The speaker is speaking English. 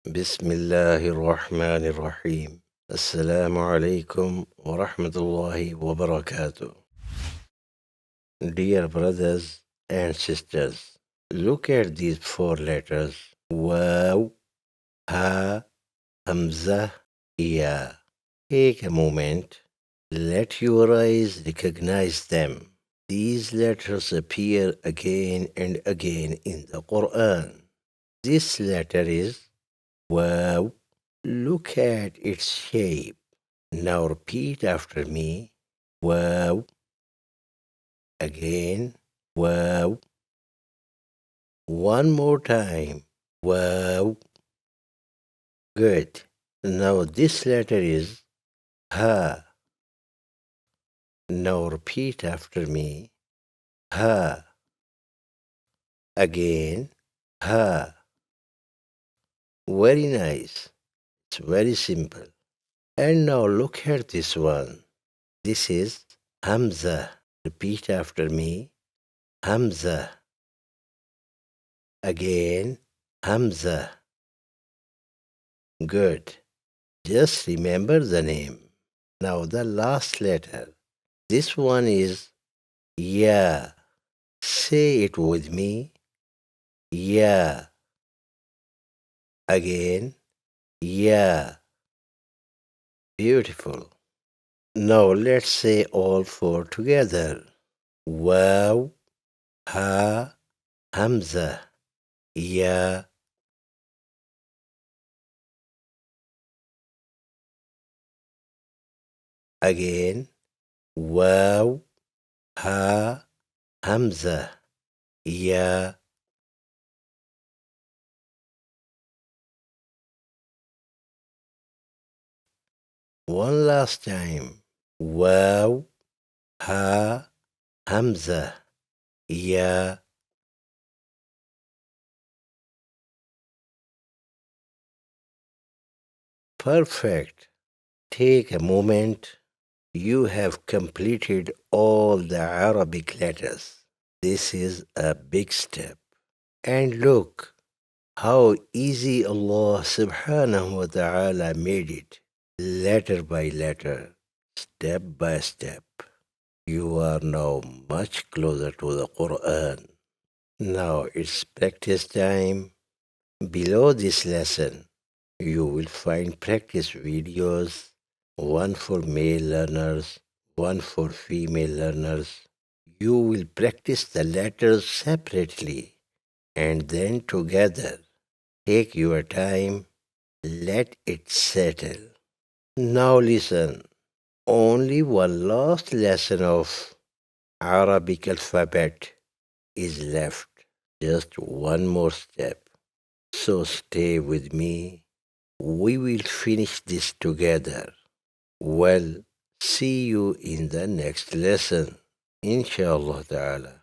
بسم الله الرحمن الرحيم. السلام عليكم ورحمة الله وبركاته. Dear brothers and sisters, look at these four letters. Waw, Ha, Hamza, Ya. Take a moment. Let your eyes recognize them. These letters appear again and again in the Quran. This letter is Waw. Look at its shape. Now repeat after me. Wow. Again. Wow. One more time. Wow. Good. Now this letter is Ha. Now repeat after me. Ha. Again. Ha. Very nice. It's very simple. And now look at this one. This is Hamza. Repeat after me. Hamza. Again, Hamza. Good. Just remember the name. Now the last letter. This one is Ya. Say it with me. Ya. Again, Ya. Beautiful. Now let's say all four together. Waw, Ha, Hamza, Ya. Again, Waw, Ha, Hamza, Ya. One last time. Waw, Ha, Hamza, Ya. Perfect. Take a moment. You have completed all the Arabic letters. This is a big step. And look how easy Allah subhanahu wa ta'ala made it, letter by letter, step by step. You are now much closer to the Quran. Now it's practice time. Below this lesson, you will find practice videos, one for male learners, one for female learners. You will practice the letters separately and then together. Take your time, let it settle. Now listen, only one last lesson of Arabic alphabet is left. Just one more step. So stay with me. We will finish this together. Well, see you in the next lesson. Inshallah ta'ala.